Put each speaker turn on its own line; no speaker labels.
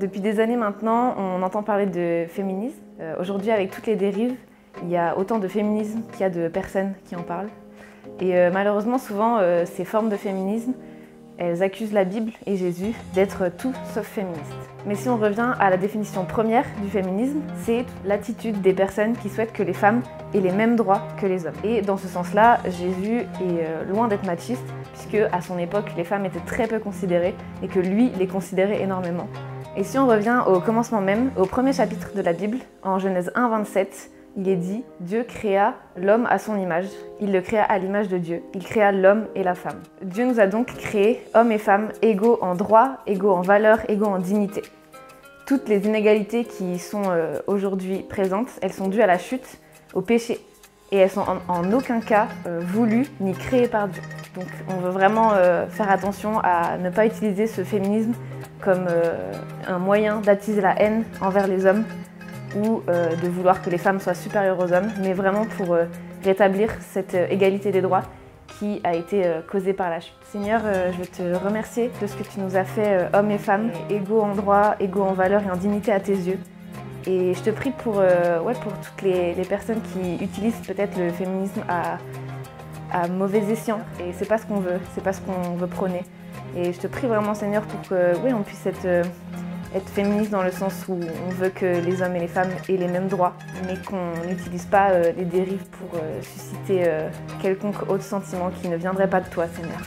Depuis des années maintenant, on entend parler de féminisme. Aujourd'hui, avec toutes les dérives, il y a autant de féminisme qu'il y a de personnes qui en parlent. Et malheureusement, souvent, ces formes de féminisme, elles accusent la Bible et Jésus d'être tout sauf féministes. Mais si on revient à la définition première du féminisme, c'est l'attitude des personnes qui souhaitent que les femmes aient les mêmes droits que les hommes. Et dans ce sens-là, Jésus est loin d'être machiste, puisque à son époque, les femmes étaient très peu considérées et que lui les considérait énormément. Et si on revient au commencement même, au premier chapitre de la Bible, en Genèse 1, 27, il est dit « Dieu créa l'homme à son image, il le créa à l'image de Dieu, il créa l'homme et la femme. » Dieu nous a donc créés, hommes et femmes, égaux en droit, égaux en valeur, égaux en dignité. Toutes les inégalités qui sont aujourd'hui présentes, elles sont dues à la chute, au péché. Et elles sont en aucun cas voulues ni créées par Dieu. Donc on veut vraiment faire attention à ne pas utiliser ce féminisme comme un moyen d'attiser la haine envers les hommes ou de vouloir que les femmes soient supérieures aux hommes, mais vraiment pour rétablir cette égalité des droits qui a été causée par la chute. Seigneur, je veux te remercier de ce que tu nous as fait, hommes et femmes, égaux en droit, égaux en valeur et en dignité à tes yeux. Et je te prie pour toutes les personnes qui utilisent peut-être le féminisme à mauvais escient. Et c'est pas ce qu'on veut, c'est pas ce qu'on veut prôner. Et je te prie vraiment, Seigneur, pour que on puisse être féministe dans le sens où on veut que les hommes et les femmes aient les mêmes droits, mais qu'on n'utilise pas les dérives pour susciter quelconque autre sentiment qui ne viendrait pas de toi, Seigneur.